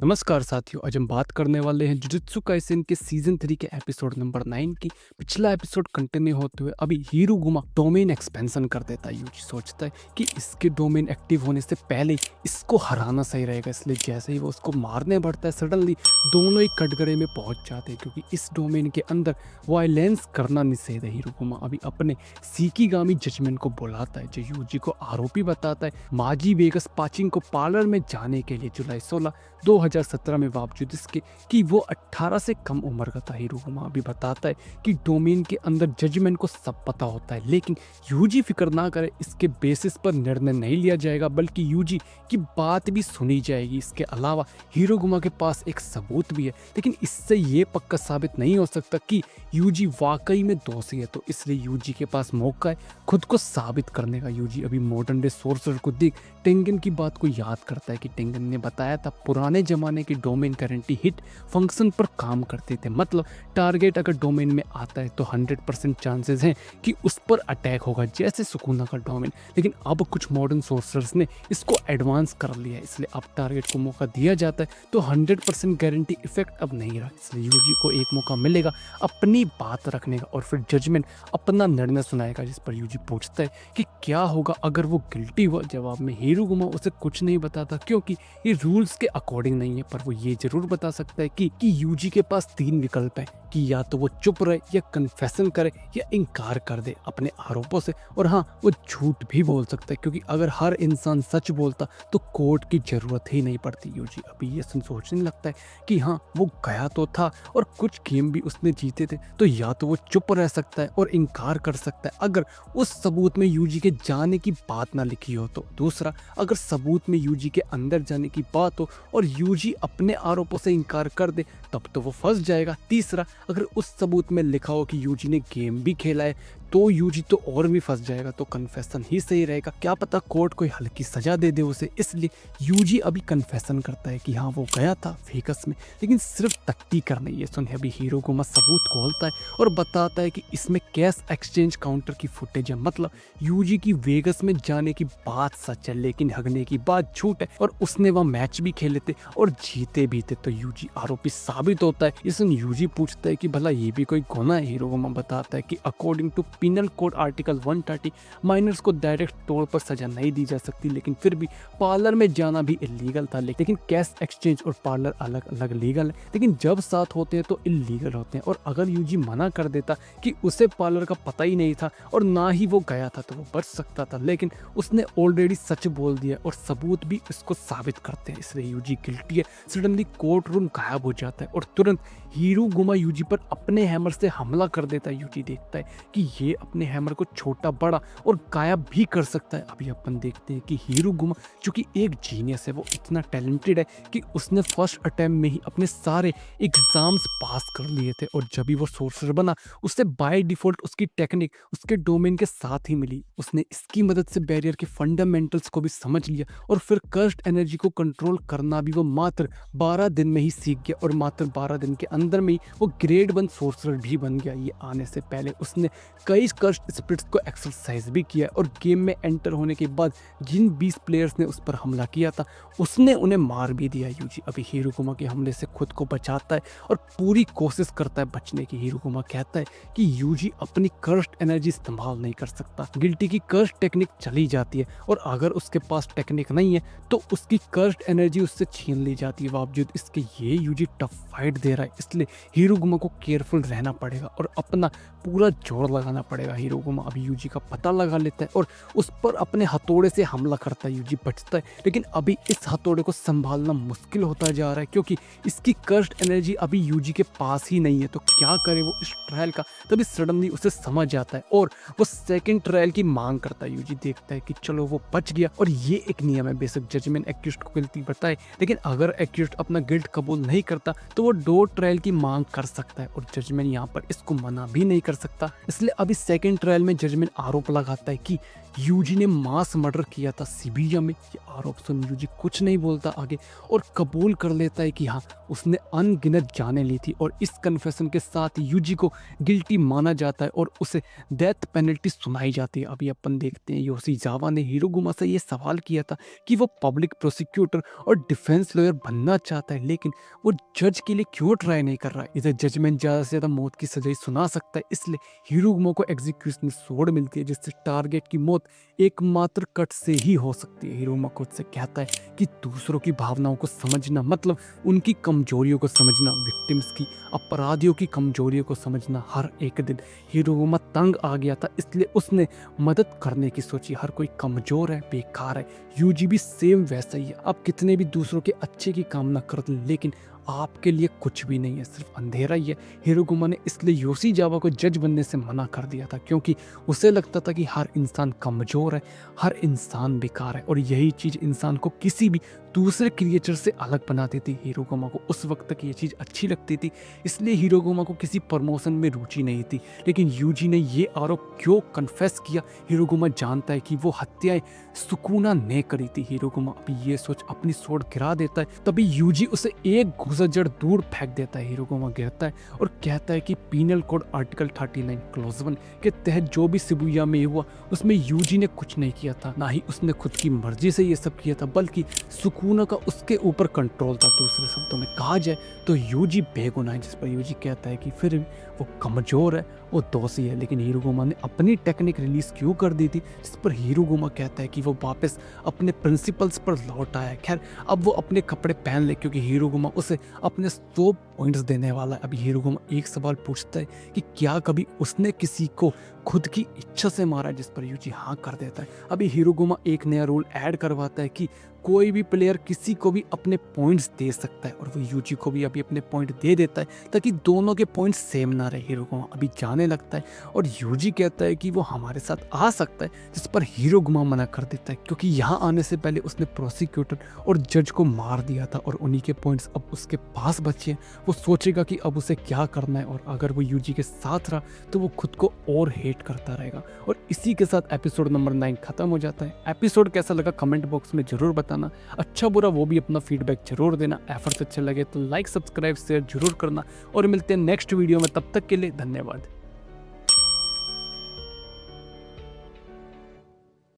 नमस्कार साथियों, आज हम बात करने वाले हैं जुजुत्सु काइसेन के सीजन 3 के एपिसोड नंबर 9 की। पिछला एपिसोड कंटिन्यू होते हुए अभी हिरुगुमा डोमेन एक्सपेंशन कर देता है। यूजी सोचता है कि इसके डोमेन एक्टिव होने से पहले ही इसको हराना सही रहेगा, इसलिए जैसे ही वो उसको मारने बढ़ता है सडनली दोनों ही कटघरे में पहुंच जाते हैं, क्योंकि इस डोमेन के अंदर वायलेंस करना निषेध है। हिरुगुमा अभी अपने सीकीगामी जजमेंट को बुलाता है, जो यूजी को आरोपी बताता है माजी वेगस पाचिंग को पार्लर में जाने के लिए जुलाई 16 2017 में, बावजूद इसके कि वो 18 से कम उम्र का था। हिरुगुमा भी बताता है कि डोमेन के अंदर जजमेंट को सब पता होता है, लेकिन यूजी फिक्र ना करे, इसके बेसिस पर निर्णय नहीं लिया जाएगा बल्कि यूजी की बात भी सुनी जाएगी। इसके अलावा हिरुगुमा के पास एक सबूत भी है, लेकिन इससे ये पक्का साबित नहीं हो सकता कि यूजी वाकई में दोषी है, तो इसलिए यूजी के पास मौका है खुद को साबित करने का। यूजी अभी मॉडर्न डे सोर्सर को देख टेंगन की बात को याद करता है कि टेंगन ने बताया था पुराने जमाने के डोमेन गारंटी हिट फंक्शन पर काम करते थे, मतलब टारगेट अगर डोमेन में आता है तो 100% चांसेस हैं कि उस पर अटैक होगा, जैसे सुकूना का डोमेन। लेकिन अब कुछ मॉडर्न सोर्सर्स ने इसको एडवांस कर लिया है, इसलिए अब टारगेट को मौका दिया जाता है तो 100% गारंटी इफेक्ट अब नहीं रहा। इसलिए यूजी को एक मौका मिलेगा अपनी बात रखने का और फिर जजमेंट अपना निर्णय सुनाएगा, जिस पर यूजी पूछता है कि क्या होगा अगर वो गिल्टी हुआ। जवाब में हिरुगुमा उसे कुछ नहीं बताता, क्योंकि ये रूल्स के अकॉर्डिंग नहीं है, पर वो ये जरूर बता सकता है कि यूजी के पास 3 विकल्प है कि या तो वो चुप रहे, या कन्फेशन करे, या इनकार कर दे अपने आरोपों से। और हाँ, वो झूठ भी बोल सकता है, क्योंकि अगर हर इंसान सच बोलता तो कोर्ट की जरूरत ही नहीं पड़ती। यूजी अभी ये सोचने लगता है कि हाँ, वो गया तो था और कुछ गेम भी उसने जीते थे, तो या तो वो चुप रह सकता है और इनकार कर सकता है अगर उस सबूत में यूजी के जाने की बात ना लिखी हो तो। दूसरा, अगर सबूत में यूजी के अंदर जाने की बात हो और यूजी अपने आरोपों से इनकार कर दे तब तो वो फंस जाएगा। तीसरा, अगर उस सबूत में लिखा हो कि यूजी ने गेम भी खेला है तो यूजी तो और भी फंस जाएगा, तो कन्फेशन ही सही रहेगा। क्या पता कोर्ट कोई हल्की सजा दे दे उसे। इसलिए यूजी अभी कन्फेशन करता है कि हाँ, वो गया था वेगस में, लेकिन सिर्फ तख्ती करने। ये सुन अभी हिरुगुमा सबूत खोलता है और बताता है कि इसमें कैश एक्सचेंज काउंटर की फुटेज है, मतलब यूजी की वेगस में जाने की बात सच है लेकिन हगने की बात झूठ है, और उसने वह मैच भी खेले थे और जीते भी थे, तो यूजी आरोपी साबित होता है। इसमें यूजी पूछता है कि भला ये भी कोई गुनाह है। हिरुगुमा बताता है कि according to penal code article 130 minors को डायरेक्ट तौर पर सजा नहीं दी जा सकती, लेकिन फिर भी पार्लर में जाना भी इलीगल था। लेकिन कैश एक्सचेंज और पार्लर अलग अलग लीगल है, लेकिन जब साथ होते हैं तो इलीगल होते हैं। और अगर यूजी मना कर देता कि उसे पार्लर का पता ही नहीं था और ना ही वो गया था तो वो बच सकता था, लेकिन उसने ऑलरेडी सच बोल दिया और सबूत भी इसको साबित करते हैं, इसलिए यूजी गिल्टी है। सडनली कोर्ट रूम गायब हो जाता है और तुरंत हिरुगुमा यूजी पर अपने हैमर से हमला कर देता है। यूजी देखता है कि ये अपने हैमर को छोटा बड़ा और गायब भी कर सकता है। अभी अपन देखते हैं कि हिरुगुमा चूंकि एक जीनियस है, वो इतना टैलेंटेड है कि उसने फर्स्ट अटेम्प्ट में ही अपने सारे एग्जाम्स पास कर लिए थे, और जब भी वो सोर्सर बना उससे बाय डिफॉल्ट उसकी टेक्निक उसके डोमेन के साथ ही मिली। उसने इसकी मदद से बैरियर के फंडामेंटल्स को भी समझ लिया और फिर कर्स्ट एनर्जी को कंट्रोल करना भी वो मात्र 12 दिन में ही सीख गया, और मात्र 12 दिन के अंदर में ही वो ग्रेड 1 सोर्सर भी बन गया। ये आने से पहले उसने कई कर्स्ट स्पिरिट्स को एक्सरसाइज भी किया, और गेम में एंटर होने के बाद जिन 20 प्लेयर्स ने उस पर हमला किया था उसने उन्हें मार भी दिया। यूजी अभी हिरुगुमा के हमले से खुद को बचाता है और पूरी कोशिश करता है बचने की। हिरुगुमा कहता है कि यूजी अपनी कर्स्ट एनर्जी इस्तेमाल नहीं कर सकता, गिल्टी की कर्स्ट टेक्निक चली जाती है, और अगर उसके पास टेक्निक नहीं है तो उसकी कर्स्ट एनर्जी उससे छीन ली जाती है। बावजूद इसके ये यूजी टफ फाइट दे रहा है, इसलिए हिरुगुमा को केयरफुल रहना पड़ेगा और अपना पूरा जोर लगाना पड़ेगा। हिरुगुमा अभी यूजी का पता लगा लेता है और उस पर अपने हथौड़े से हमला करता है। यूजी बचता है, लेकिन अभी इस हथौड़े को संभालना मुश्किल होता जा रहा है, क्योंकि इसकी कर्स्ट एनर्जी अभी यूजी के पास ही नहीं है। तो क्या करे वो इस ट्रायल का। तभी सडनली उसे समझ आता है और वो सेकंड ट्रायल की मांग करता है। यूजी देखता है कि चलो वो बच गया, और ये एक नियम है बेसिक, जजमेंट एक्यूज्ड को गिल्टी बताए, लेकिन अगर एक्यूज्ड अपना गिल्ट कबूल नहीं करता तो वो 2 ट्रायल की मांग कर सकता है, और जजमेंट यहाँ पर इसको मना भी नहीं कर सकता। इसलिए अभी सेकंड ट्रायल में जजमेंट आरोप लगाता है कि यूजी ने मास मर्डर किया था सिबिया में। ये आरोप सुन यूजी कुछ नहीं बोलता आगे और कबूल कर लेता है कि हाँ, उसने अनगिनत जानें ली थी और इस कन्फेशन के साथ यूजी को गिल्टी माना जाता है और उसे डेथ पेनल्टी सुनाई जाती है। अभी अपन देखते हैं योशिजावा ने हिरोगुमा से ये सवाल किया था कि वो पब्लिक प्रोसिक्यूटर और डिफेंस लॉयर बनना चाहता है, लेकिन वो जज के लिए क्यों ट्राई नहीं कर रहा है। इधर जजमेंट ज़्यादा से ज़्यादा मौत की सजा सुना सकता है, इसलिए हिरोगुमा को एग्जीक्यूशन स्वॉर्ड मिलती है जिससे टारगेट की मौत एकमात्र कट से ही हो सकती है। हिरोगुमा खुद से कहता है कि दूसरों की भावनाओं को समझना मतलब उनकी कमजोरियों को समझना, विक्टिम्स की, अपराधियों की कमजोरियों को समझना। हर एक दिन हिरोगुमा तंग आ गया था, इसलिए उसने मदद करने की सोची। हर कोई कमजोर है, बेकार है। यूजी भी सेम वैसा ही है। आप कितने भी दूसरों के अच्छे की कामना कर लें, लेकिन आपके लिए कुछ भी नहीं है, सिर्फ अंधेरा ही है। हिरोगुमा ने इसलिए योशिजावा को जज बनने से मना कर दिया था क्योंकि उसे लगता था कि हर इंसान कमज़ोर है, हर इंसान बेकार है और यही चीज़ इंसान को किसी भी दूसरे क्रिएचर से अलग बनाती थी। हिरोगुमा को उस वक्त तक ये चीज़ अच्छी लगती थी, इसलिए हिरोगुमा को किसी प्रमोशन में रुचि नहीं थी। लेकिन यूजी ने ये आरोप क्यों कन्फेस किया, हिरोगुमा जानता है कि वो हत्याएं सुकूना ने करी थी। हिरोगुमा अभी ये सोच अपनी सोच गिरा देता है, तभी यूजी उसे एक गुजर दूर फेंक देता है। हिरोगुमा गिरता है और कहता है कि पीनल कोड आर्टिकल 39 क्लॉज 1 के तहत जो भी शिबुया में हुआ उसमें यूजी ने कुछ नहीं किया था, ना ही उसने खुद की मर्जी से ये सब किया था, बल्कि सुकूना का उसके ऊपर कंट्रोल था। दूसरे शब्दों में कहा जाए तो यूजी बेगुनाह है, जिस पर यूजी कहता है कि फिर भी वो कमजोर है, वो दोषी है। लेकिन हिरोगुमा ने अपनी टेक्निक रिलीज क्यों कर दी थी, जिस पर हिरोगुमा कहता है कि वो वापस अपने प्रिंसिपल्स पर लौट आया है। खैर अब वो अपने कपड़े पहन ले क्योंकि हिरोगुमा उसे अपने 100 पॉइंट्स देने वाला है। अभी हिरोगुमा एक सवाल पूछता है कि क्या कभी उसने किसी को खुद की इच्छा से मारा, जिस पर यूजी हाँ कर देता है। अभी हिरोगुमा एक नया रूल ऐड करवाता है कि कोई भी प्लेयर किसी को भी अपने पॉइंट्स दे सकता है और वो यूजी को भी अभी अपने पॉइंट दे देता है ताकि दोनों के पॉइंट्स सेम ना रहे। हिरोगुमा अभी जाने लगता है और यूजी कहता है कि वो हमारे साथ आ सकता है, जिस पर हिरोगुमा मना कर देता है क्योंकि यहाँ आने से पहले उसने प्रोसिक्यूटर और जज को मार दिया था और उन्हीं के पॉइंट्स अब उसके पास बचे हैं। वो सोचेगा कि अब उसे क्या करना है और अगर वो यूजी के साथ रहा तो वो खुद को और हेट करता रहेगा। और इसी के साथ एपिसोड नंबर 9 खत्म हो जाता है। एपिसोड कैसा लगा कमेंट बॉक्स में जरूर बताना, अच्छा बुरा वो भी अपना फीडबैक जरूर देना। एफर्ट्स अच्छे लगे तो लाइक सब्सक्राइब शेयर जरूर करना और मिलते हैं नेक्स्ट वीडियो में। तब तक के लिए धन्यवाद।